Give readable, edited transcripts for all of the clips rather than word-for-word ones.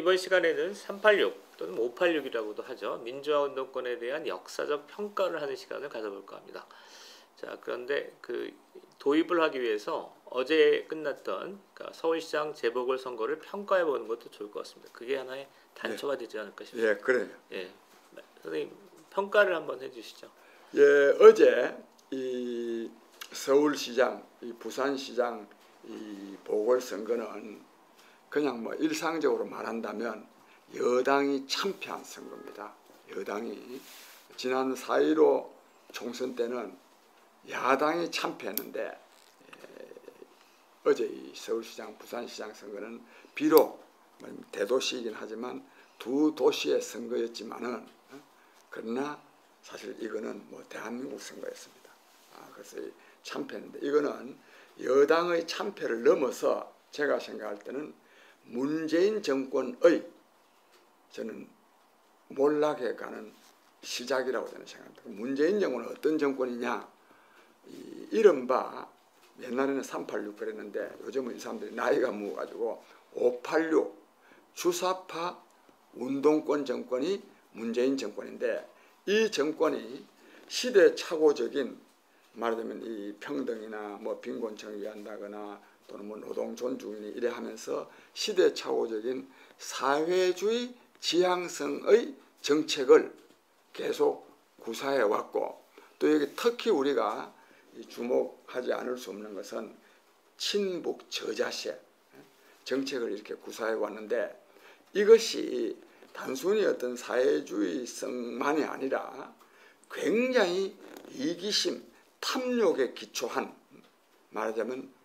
이번 시간에는 386 또는 586이라고도 하죠. 민주화 운동권에 대한 역사적 평가를 하는 시간을 가져볼까 합니다. 자, 그런데 그 도입을 하기 위해서 어제 끝났던 그러니까 서울시장 재보궐선거를 평가해 보는 것도 좋을 것 같습니다. 그게 하나의 단초가 되지 않을까 싶습니다. 예, 그래요. 예, 선생님 평가를 한번 해주시죠. 예, 어제 이 서울시장, 이 부산시장 이 보궐선거는 그냥 뭐 일상적으로 말한다면 여당이 참패한 선거입니다. 여당이 지난 4.15 총선 때는 야당이 참패했는데 어제 이 서울시장, 부산시장 선거는 비록 대도시이긴 하지만 두 도시의 선거였지만은 그러나 사실 이거는 뭐 대한민국 선거였습니다. 그래서 참패인데 이거는 여당의 참패를 넘어서 제가 생각할 때는 문재인 정권의 저는 몰락해 가는 시작이라고 저는 생각합니다. 문재인 정권은 어떤 정권이냐? 이른바 옛날에는 386 그랬는데 요즘은 이 사람들이 나이가 먹어가지고 586 주사파 운동권 정권이 문재인 정권인데 이 정권이 시대착오적인 말하자면 이 평등이나 뭐 빈곤 정의한다거나 또는 뭐 노동 존중이니 이래 하면서 시대착오적인 사회주의 지향성의 정책을 계속 구사해 왔고 또 여기 특히 우리가 주목하지 않을 수 없는 것은 친북 저자세 정책을 이렇게 구사해 왔는데 이것이 단순히 어떤 사회주의성만이 아니라 굉장히 이기심, 탐욕에 기초한 말하자면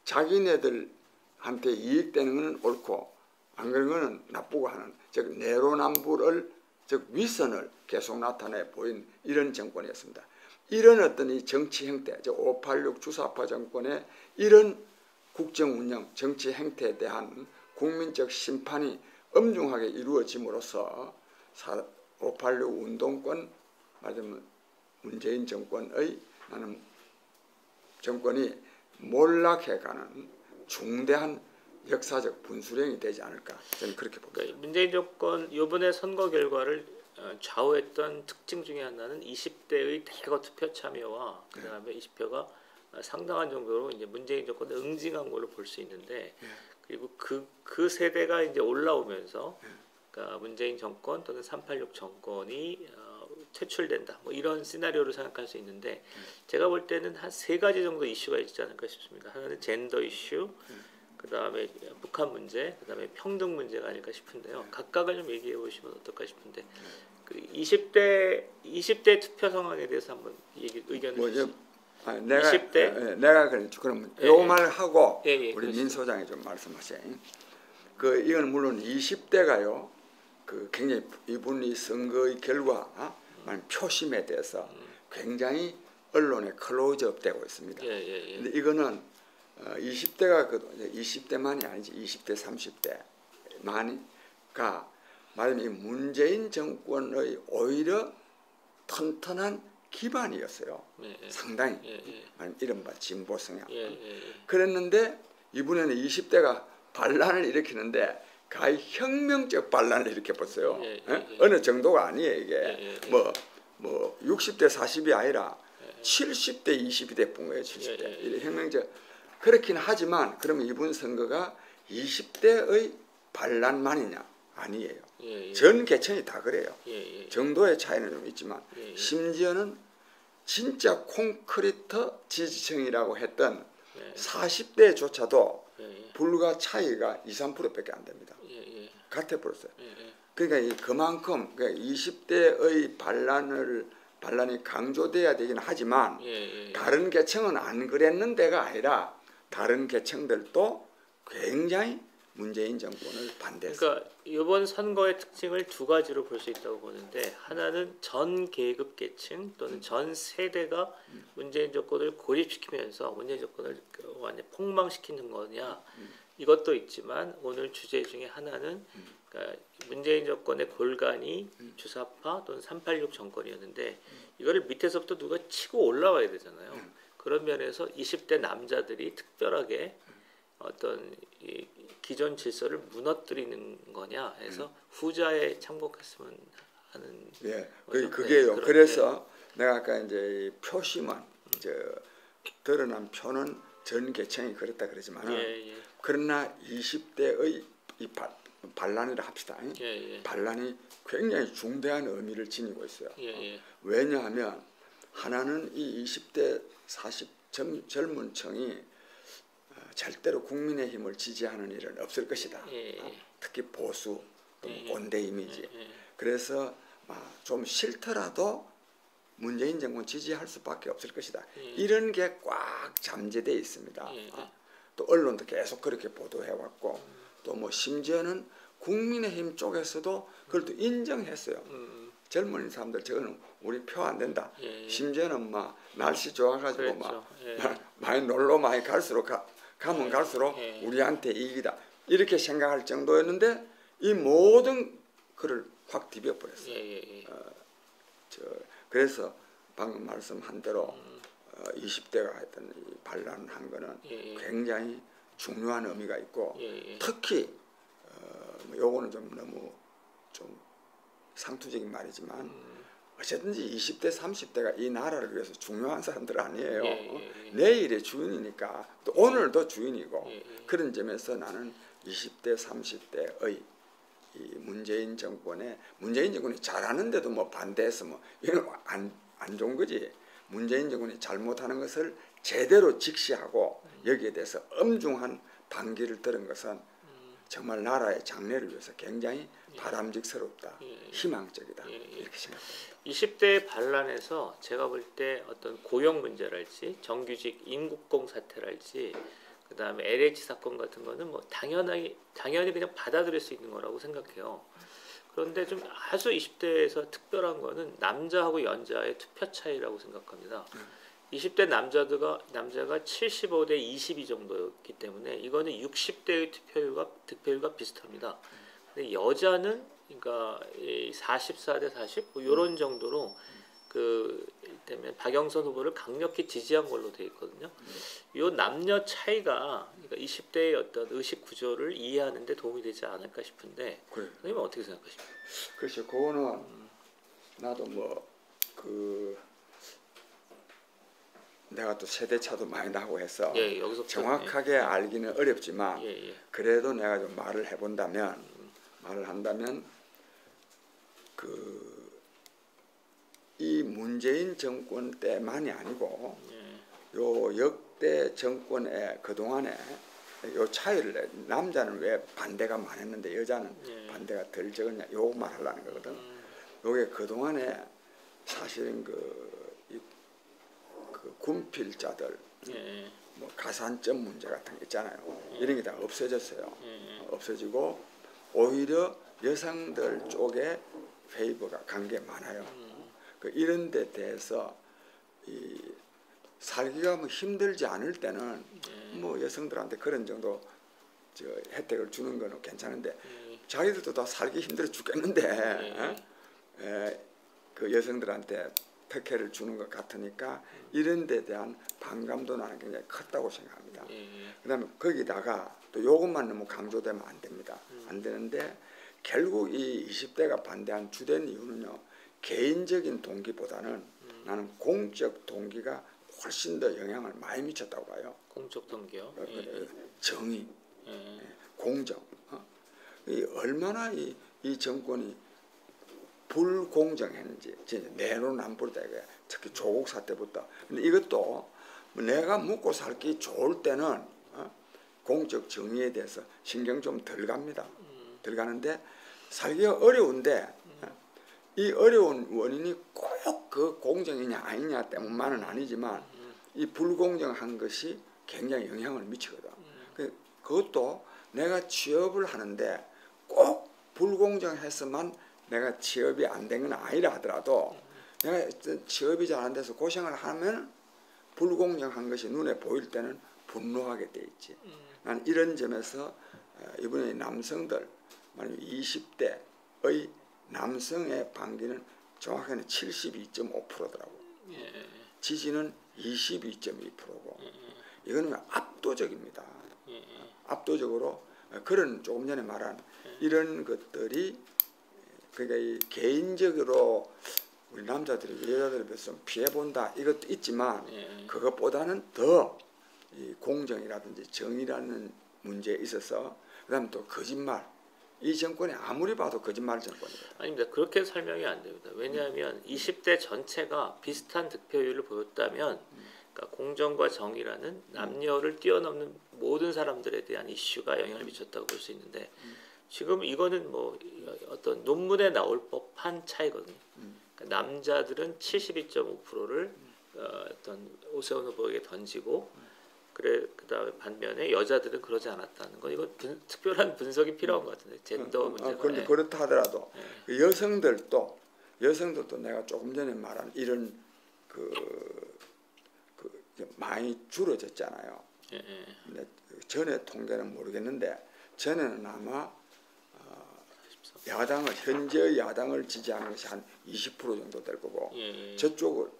자기네들한테 이익되는 것은 옳고 안 그런 것은 나쁘고 하는 즉 내로남불을 즉 위선을 계속 나타내 보인 이런 정권이었습니다. 이런 어떤 이 정치 행태, 즉 586 주사파 정권의 이런 국정 운영, 정치 행태에 대한 국민적 심판이 엄중하게 이루어짐으로써 586 운동권 말하자면 문재인 정권의 나는 정권이 몰락해가는 중대한 역사적 분수령이 되지 않을까 저는 그렇게 봅니다. 그러니까 문재인 정권 이번에 선거 결과를 좌우했던 특징 중에 하나는 20대의 대거 투표 참여와 그다음에 20표가 상당한 정도로 이제 문재인 정권을 응징한 걸로 볼 수 있는데 그리고 그 세대가 이제 올라오면서 그러니까 문재인 정권 또는 386 정권이 퇴출된다. 뭐 이런 시나리오를 생각할 수 있는데 제가 볼 때는 한 세 가지 정도 이슈가 있지 않을까 싶습니다. 하나는 젠더 이슈, 그다음에 북한 문제, 그다음에 평등 문제가 아닐까 싶은데요. 각각을 좀 얘기해 보시면 어떨까 싶은데 그 20대 투표 상황에 대해서 한번 의견을 주시죠. 내가 20대? 내가 그러면 요 말을 하고 우리 민 소장이 좀 말씀하세요. 그 이건 물론 20대가요. 그 굉장히 이분이 선거의 결과 표심에 대해서 굉장히 언론에 클로즈업 되고 있습니다. 근데 이거는 20대가 20대만이 아니지 20대 30대만이가 말하자면 이 문재인 정권의 오히려 튼튼한 기반이었어요. 상당히 이른바 진보 성향. 그랬는데 이번에는 20대가 반란을 일으키는데 가히 혁명적 반란을 일으켜봤어요. 어느 정도가 아니에요 이게. 뭐 60대 40이 아니라 70대 20이 돼본 거예요. 70대. 혁명적. 그렇긴 하지만 그러면 이번 선거가 20대의 반란만이냐? 아니에요. 전 계층이 다 그래요. 정도의 차이는 좀 있지만 심지어는 진짜 콘크리트 지지층이라고 했던 40대조차도 불과 차이가 2, 3%밖에 안 됩니다. 같아 버렸어요. 그러니까 그만큼 20대의 반란이 강조돼야 되긴 하지만 다른 계층은 안 그랬는 데가 아니라 다른 계층들도 굉장히 문재인 정권을 반대했어요. 그러니까 이번 선거의 특징을 두 가지로 볼 수 있다고 보는데 하나는 전 계급 계층 또는 전 세대가 문재인 정권을 고립시키면서 문재인 정권을 완전 폭망시키는 거냐 이것도 있지만 오늘 주제 중에 하나는 그러니까 문재인 정권의 골간이 주사파 또는 386 정권이었는데 이거를 밑에서부터 누가 치고 올라와야 되잖아요. 그런 면에서 20대 남자들이 특별하게 어떤 기존 질서를 무너뜨리는 거냐 해서 후자에 참고했으면 하는 예, 거죠. 그게요. 네, 그래서 내가 아까 이제 이 표심은 드러난 표는 전 계층이 그렇다 그러지만은 예. 그러나 20대의 이 반란이라 합시다. 예. 반란이 굉장히 중대한 의미를 지니고 있어요. 예. 왜냐하면 하나는 이 20대 40 젊은 층이 절대로 국민의힘을 지지하는 일은 없을 것이다. 특히 보수 또 꼰대 이미지. 그래서 좀 싫더라도 문재인 정권 지지할 수밖에 없을 것이다. 이런 게 꽉 잠재되어 있습니다. 또 언론도 계속 그렇게 보도해왔고 또 뭐 심지어는 국민의힘 쪽에서도 그걸 또 인정했어요. 젊은 사람들 저거는 우리 표 안 된다. 심지어는 막 날씨 좋아가지고 막 많이 놀러 많이 갈수록 가면 갈수록 우리한테 이익이다. 이렇게 생각할 정도였는데 이 모든 그를 확 뒤벼버렸어요. 그래서 방금 말씀한 대로 20대가 했던 이 반란한 거는 굉장히 중요한 의미가 있고 특히 요거는 좀 너무 좀 상투적인 말이지만 어쨌든지 20대 30대가 이 나라를 위해서 중요한 사람들 아니에요. 내일의 주인이니까 또 오늘도 주인이고 그런 점에서 나는 20대 30대의 이 문재인 정권이 잘하는데도 뭐 반대해서 뭐 이건 안 좋은 거지. 문재인 정권이 잘못하는 것을 제대로 직시하고 여기에 대해서 엄중한 반기를 들은 것은 정말 나라의 장래를 위해서 굉장히 바람직스럽다, 희망적이다 이렇게 생각합니다. 20대 반란에서 제가 볼 때 어떤 고용 문제랄지 정규직 임국공 사태랄지 그다음에 LH 사건 같은 거는 뭐 당연히 그냥 받아들일 수 있는 거라고 생각해요. 그런데 좀 아주 20대에서 특별한 거는 남자하고 여자의 투표 차이라고 생각합니다. 20대 남자가 75대 22 정도였기 때문에 이거는 60대의 득표율과 비슷합니다. 근데 여자는 그러니까 44대 40 뭐 이런 정도로 때문에 박영선 후보를 강력히 지지한 걸로 돼 있거든요. 이 남녀 차이가 그러니까 20대의 어떤 의식 구조를 이해하는 데 도움이 되지 않을까 싶은데 선생님은 어떻게 생각하십니까? 그렇죠. 그거는 나도 내가 또 세대 차도 많이 나고 해서 정확하게 알기는 어렵지만 그래도 내가 좀 말을 한다면 이 문재인 정권 때만이 아니고 요 역대 정권의 그동안에 요 차이를 남자는 왜 반대가 많았는데 여자는 반대가 덜 적었냐 요 말하려는 거거든. 요게 그동안에 사실은 군필자들 뭐 가산점 문제 같은 게 있잖아요. 이런 게 다 없어졌어요. 없어지고 오히려 여성들 쪽에 페이버가 간 게 많아요. 이런 데 대해서 살기가 뭐 힘들지 않을 때는 뭐 여성들한테 그런 정도 혜택을 주는 거는 괜찮은데 자기들도 다 살기 힘들어 죽겠는데 그 여성들한테 특혜를 주는 것 같으니까 이런 데 대한 반감도 나는 굉장히 컸다고 생각합니다. 그다음에 거기다가 또 이것만 너무 강조되면 안 됩니다. 안 되는데 결국 이 20대가 반대한 주된 이유는요. 개인적인 동기보다는 나는 공적 동기가 훨씬 더 영향을 많이 미쳤다고 봐요. 공적 동기요? 정의, 공정. 얼마나 이 정권이 불공정했는지 내로남불이다 이거야. 특히 조국 사태부터. 근데 이것도 내가 묵고 살기 좋을 때는 공적 정의에 대해서 신경 좀 덜 갑니다. 덜 가는데 살기가 어려운데 이 어려운 원인이 꼭 그 공정이냐 아니냐 때문만은 아니지만 이 불공정한 것이 굉장히 영향을 미치거든. 그것도 내가 취업을 하는데 꼭 불공정해서만 내가 취업이 안 된 건 아니라 하더라도 내가 취업이 잘 안 돼서 고생을 하면 불공정한 것이 눈에 보일 때는 분노하게 돼 있지. 난 이런 점에서 이번에 남성들 20대의 남성의 반기는 정확하게는 72.5%더라고. 지지는 22.2%고. 이거는 압도적입니다. 압도적으로 그런 조금 전에 말한 이런 것들이 그러니까 이 개인적으로 우리 남자들이 여자들에 비해서 피해 본다 이것도 있지만 그것보다는 더 이 공정이라든지 정의라는 문제에 있어서 그다음 또 거짓말 이 정권이 아무리 봐도 거짓말 정권이거든요. 아닙니다. 그렇게 설명이 안 됩니다. 왜냐하면 20대 전체가 비슷한 득표율을 보였다면 그러니까 공정과 정의라는 남녀를 뛰어넘는 모든 사람들에 대한 이슈가 영향을 미쳤다고 볼 수 있는데 지금 이거는 뭐 어떤 논문에 나올 법한 차이거든요. 그러니까 남자들은 72.5%를 어떤 오세훈 후보에게 던지고 그다음에 반면에 여자들은 그러지 않았다는 거 이거 특별한 분석이 필요한 것 같은데 젠더 문제가. 그런데 그렇다 하더라도 그 여성들도 내가 조금 전에 말한 이런 많이 줄어졌잖아요. 근데 전에 통계는 모르겠는데 전에는 아마 현재 야당을 지지하는 것이 한 20% 정도 될 거고 저쪽을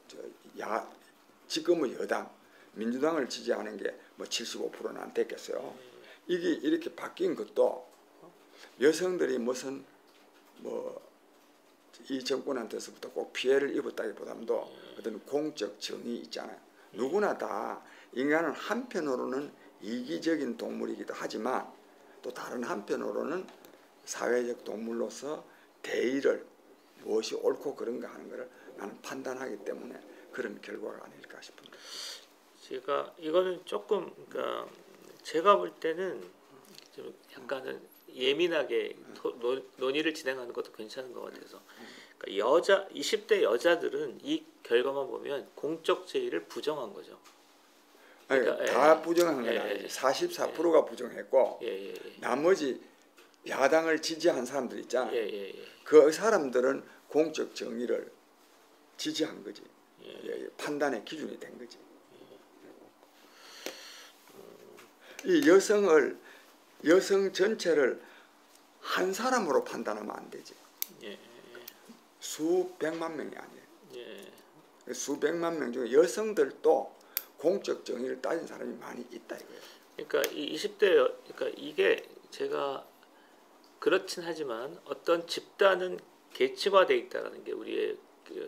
지금의 여당 민주당을 지지하는 게 뭐 75%는 안 됐겠어요. 이게 이렇게 바뀐 것도 여성들이 무슨 뭐 이 정권한테서부터 꼭 피해를 입었다기보다도 어떤 공적 정의 있잖아요. 누구나 다 인간은 한편으로는 이기적인 동물이기도 하지만 또 다른 한편으로는 사회적 동물로서 대의를 무엇이 옳고 그른가 하는 것을 나는 판단하기 때문에 그런 결과가 아닐까 싶습니다. 제가 이거는 조금 그러니까 제가 볼 때는 좀 약간은 예민하게 논의를 진행하는 것도 괜찮은 것 같아서 그러니까 20대 여자들은 이 결과만 보면 공적 제의를 부정한 거죠. 그러니까 다 부정한 건 아니지. 44%가 부정했고 나머지 야당을 지지한 사람들 있잖아요. 그 사람들은 공적 정의를 지지한 거지. 판단의 기준이 된 거지. 이 여성 전체를 한 사람으로 판단하면 안 되지. 수백만 명이 아니에요. 수백만 명 중에 여성들도 공적 정의를 따진 사람이 많이 있다 이거예요. 그러니까 이 20대 그러니까 이게 제가 그렇긴 하지만 어떤 집단은 계층화돼 있다라는 게 우리의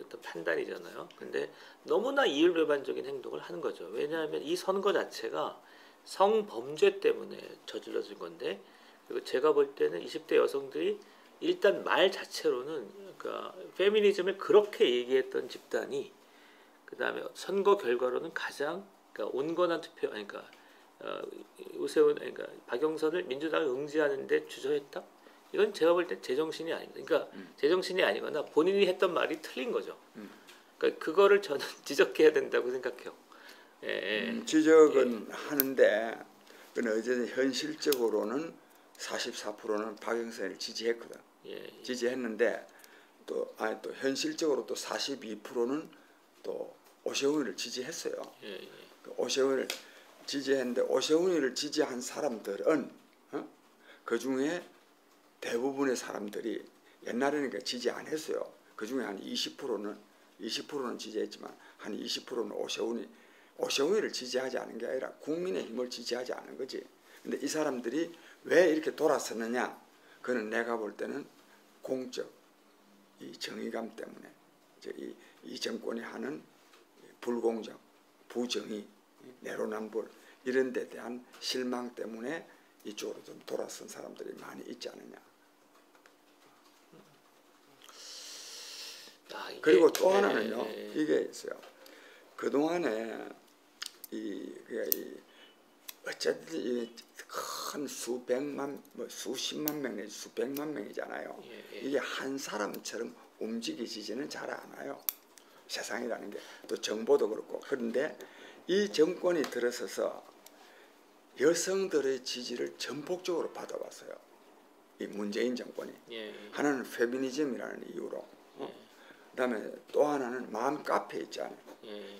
어떤 판단이잖아요. 근데 너무나 이율배반적인 행동을 하는 거죠. 왜냐하면 이 선거 자체가 성범죄 때문에 저질러진 건데 그리고 제가 볼 때는 20대 여성들이 일단 말 자체로는 그러니까 페미니즘을 그렇게 얘기했던 집단이 그다음에 선거 결과로는 가장 그러니까 온건한 투표 그러니까 오세훈 그러니까 박영선을 민주당을 응지하는데 주저했다. 이건 제가 볼 때 제정신이 아닙니다. 그러니까 제정신이 아니거나 본인이 했던 말이 틀린 거죠. 그러니까 그거를 저는 지적해야 된다고 생각해요. 지적은 하는데 그는 어쨌든 현실적으로는 44%는 박영선을 지지했거든. 지지했는데 또 현실적으로 또 42%는 또 오세훈을 지지했어요. 그 오세훈을 지지했는데 오세훈을 지지한 사람들은 그 중에 대부분의 사람들이 옛날에는 지지 안 했어요. 그 중에 한 20%는 지지했지만 한 20%는 오세훈을 지지하지 않은 게 아니라 국민의힘을 지지하지 않은 거지. 근데 이 사람들이 왜 이렇게 돌아섰느냐? 그는 내가 볼 때는 공적 이 정의감 때문에 이 정권이 하는 불공정, 부정의, 내로남불 이런 데 대한 실망 때문에 이쪽으로 좀 돌아선 사람들이 많이 있지 않느냐. 그리고 또 하나는요. 이게 있어요. 그동안에 어쨌든 큰 수백만, 수십만 명 내지 수백만 명이잖아요. 이게 한 사람처럼 움직이지는 잘 않아요. 세상이라는 게 또 정보도 그렇고. 그런데 이 정권이 들어서서 여성들의 지지를 전폭적으로 받아왔어요. 이 문재인 정권이. 하나는 페미니즘이라는 이유로. 그다음에 또 하나는 마음 카페 있잖아요.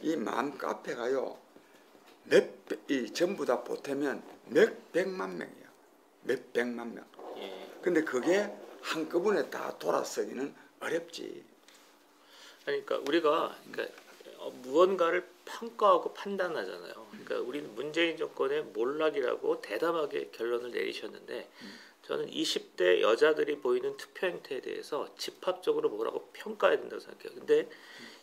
이 마음 카페가요. 전부 다 보태면 몇 백만 명이에요. 몇 백만 명. 근데 그게 한꺼번에 다 돌아서기는 어렵지. 그러니까 우리가 무언가를 평가하고 판단하잖아요. 그러니까 우리는 문재인 정권의 몰락이라고 대담하게 결론을 내리셨는데 저는 20대 여자들이 보이는 투표 행태에 대해서 집합적으로 뭐라고 평가해야 된다고 생각해요. 근데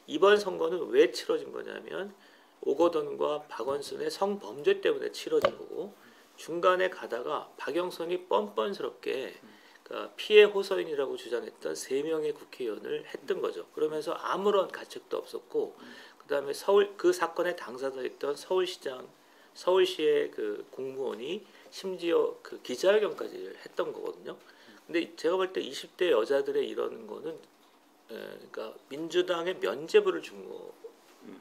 이번 선거는 왜 치러진 거냐면 오거돈과 박원순의 성범죄 때문에 치러진 거고 중간에 가다가 박영선이 뻔뻔스럽게 그러니까 피해 호소인이라고 주장했던 3명의 국회의원을 했던 거죠. 그러면서 아무런 가책도 없었고 그다음에 서울 그 사건의 당사자였던 서울시의 그 공무원이 심지어 그 기자회견까지 했던 거거든요. 근데 제가 볼 때 20대 여자들의 이러는 거는 그러니까 민주당의 면죄부를 준 거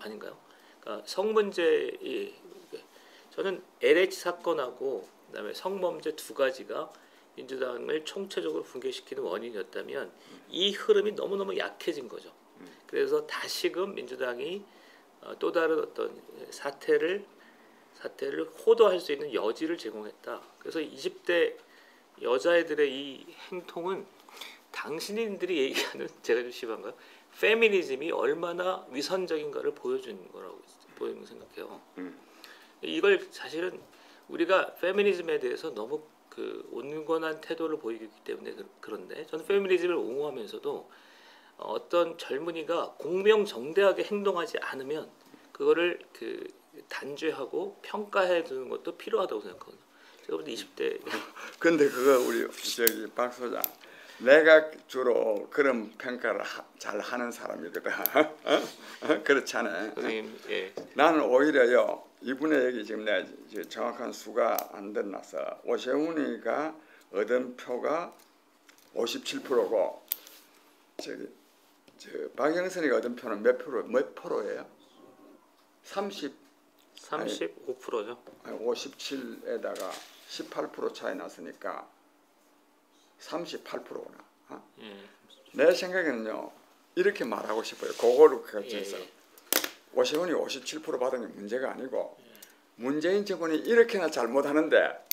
아닌가요? 그러니까 성문제이 저는 LH 사건하고 그다음에 성범죄 두 가지가 민주당을 총체적으로 붕괴시키는 원인이었다면 이 흐름이 너무너무 약해진 거죠. 그래서 다시금 민주당이 또 다른 어떤 사태를 호도할 수 있는 여지를 제공했다. 그래서 20대 여자애들의 이 행동은 당신들이 얘기하는 제가 좀 심한가요? 페미니즘이 얼마나 위선적인가를 보여준 거라고 보이는 생각해요. 이걸 사실은 우리가 페미니즘에 대해서 너무 그 온건한 태도를 보이기 때문에 그런데 저는 페미니즘을 옹호하면서도 어떤 젊은이가 공명정대하게 행동하지 않으면 그거를 그 단죄하고 평가해 주는 것도 필요하다고 생각하거든요. 제가 볼 때 20대 근데 그거 우리 저기 박 소장 내가 주로 그런 평가를 잘 하는 사람이거든. 그렇지 않아요? 선생님, 예. 나는 오히려요 이분의 얘기 지금 내가 정확한 수가 안 드러나서 오세훈이가 얻은 표가 57%고 박영선이가 얻은 표는 몇 프로예요? 35%죠. 57에다가 18% 차이 났으니까 38%구나. 예. 내 생각에는요 이렇게 말하고 싶어요. 그거를 거쳐서 오세훈이 57% 받은 게 문제가 아니고 문재인 정권이 이렇게나 잘못하는데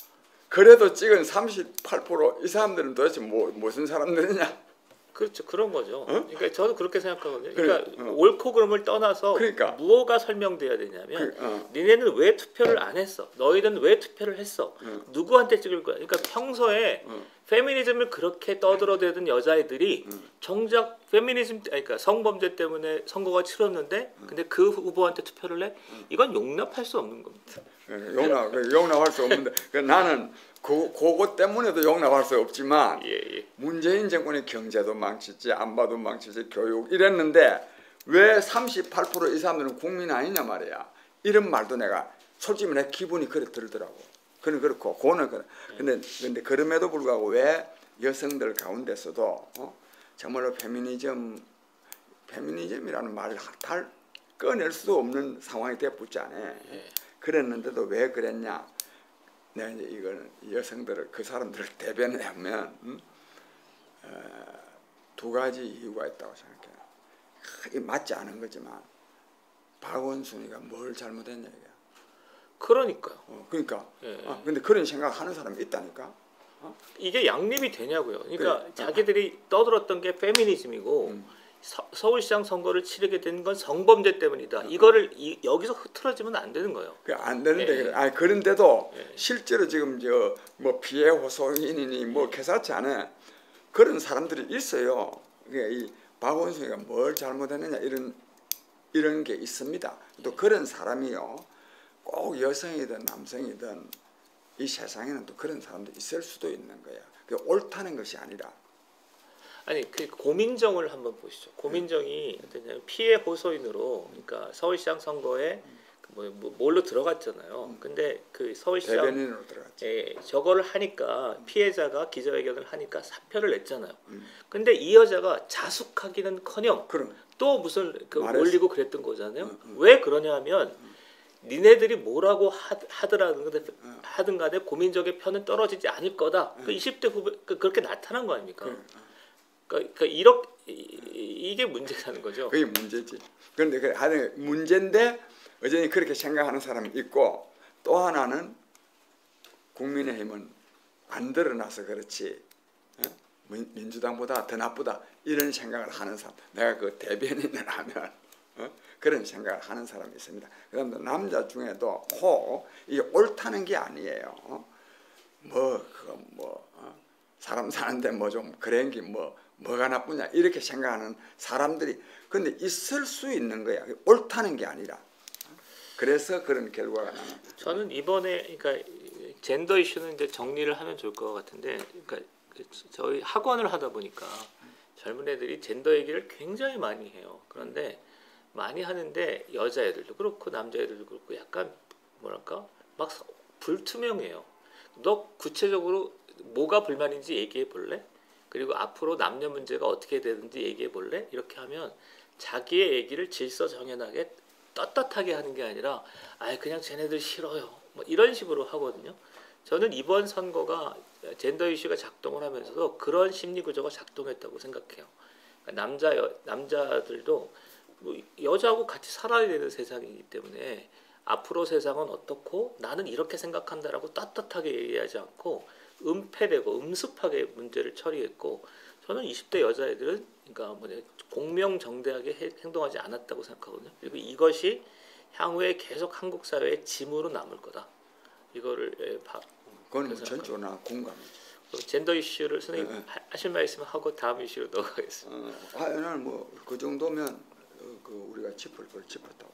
그래도 찍은 38%이 사람들은 도대체 무슨 사람들이냐? 그렇죠. 그런 거죠. 그러니까 저도 그렇게 생각하거든요. 그래, 그러니까 옳고 그름을 떠나서 그러니까. 무엇가 설명돼야 되냐면 니네는 왜 투표를 안 했어? 너희는 왜 투표를 했어? 누구한테 찍을 거야? 그러니까 평소에 페미니즘을 그렇게 떠들어대던 여자애들이 정작 페미니즘 그러니까 성범죄 때문에 선거가 치렀는데 근데 그 후보한테 투표를 해? 이건 용납할 수 없는 겁니다. 용납할 수 없는데 나는 그것 때문에도 용납할 수 없지만 예. 문재인 정권이 경제도 망치지 안봐도 망치지 교육 이랬는데 왜 38%이 사람들은 국민 아니냐 말이야. 이런 말도 내가 솔직히 내 기분이 그래 들더라고. 그는 그렇고 그거는 그래. 근데 그럼에도 불구하고 왜 여성들 가운데서도 정말로 페미니즘이라는 말을 달 꺼낼 수 없는 상황이 돼붙잖아. 그랬는데도 왜 그랬냐? 내가 이제 이걸 여성들을 그 사람들을 대변하면 두 가지 이유가 있다고 생각해요. 맞지 않은 거지만 박원순이가 뭘 잘못했냐 이게. 그러니까요. 그러니까. 예. 근데 그런 생각하는 사람이 있다니까. 이게 양립이 되냐고요. 그러니까 자기들이 떠들었던 게 페미니즘이고 서울시장 선거를 치르게 된 건 성범죄 때문이다. 이거를 여기서 흐트러지면 안 되는 거예요. 안 되는데 예. 그래. 그런데도 실제로 지금 뭐 피해 호소인이니 뭐 개사치 않아 그런 사람들이 있어요. 이 박원순이가 뭘 잘못했느냐 이런 게 있습니다. 또 그런 사람이요. 꼭 여성이든 남성이든 이 세상에는 또 그런 사람도 있을 수도 있는 거야. 그게 옳다는 것이 아니라. 아니 그 고민정을 한번 보시죠. 고민정이 어떠냐면 피해 호소인으로 그러니까 서울시장 선거에 뭘로 들어갔잖아요. 근데 그 서울시장 대변인으로 들어갔지. 저거를 하니까 피해자가 기자회견을 하니까 사표를 냈잖아요. 근데 이 여자가 자숙하기는커녕 그럼 또 무슨 말했어. 올리고 그랬던 거잖아요. 왜 그러냐면 니네들이 뭐라고 하든 간에 고민정의 편은 떨어지지 않을 거다. 그 20대 후배 그렇게 나타난 거 아닙니까? 그러니까 이게 문제라는 거죠. 그게 문제지. 그런데 문제인데 여전히 그렇게 생각하는 사람이 있고 또 하나는 국민의힘은 안 드러나서 그렇지 민주당보다 더 나쁘다 이런 생각을 하는 사람. 내가 그 대변인을 하면 그런 생각을 하는 사람이 있습니다. 그다음에 남자 중에도 혹 이게 옳다는 게 아니에요. 사람 사는데 뭐 좀 그런 게 뭐가 나쁘냐 이렇게 생각하는 사람들이 근데 있을 수 있는 거야. 옳다는 게 아니라. 그래서 그런 결과가 나는. 저는 이번에 그러니까 젠더 이슈는 이제 정리를 하면 좋을 것 같은데, 그러니까 저희 학원을 하다 보니까 젊은 애들이 젠더 얘기를 굉장히 많이 해요. 그런데 많이 하는데 여자애들도 그렇고 남자애들도 그렇고 약간 뭐랄까 막 불투명해요. 너 구체적으로 뭐가 불만인지 얘기해 볼래? 그리고 앞으로 남녀 문제가 어떻게 되는지 얘기해 볼래? 이렇게 하면 자기의 얘기를 질서 정연하게 떳떳하게 하는 게 아니라 그냥 쟤네들 싫어요 뭐 이런 식으로 하거든요. 저는 이번 선거가 젠더 이슈가 작동을 하면서도 그런 심리 구조가 작동했다고 생각해요. 그러니까 남자들도 뭐 여자하고 같이 살아야 되는 세상이기 때문에 앞으로 세상은 어떻고 나는 이렇게 생각한다라고 떳떳하게 얘기하지 않고 은폐되고 음습하게 문제를 처리했고, 저는 20대 여자애들은 그러니까 공명정대하게 행동하지 않았다고 생각하거든요. 그리고 이것이 향후에 계속 한국 사회의 짐으로 남을 거다. 이거를 그건 전적으로 공감이죠. 젠더 이슈를 선생님 하실 말씀 하고 다음 이슈로 넘어가겠습니다. 나는 뭐 그 정도면 우리가 짚을 걸 짚었다고.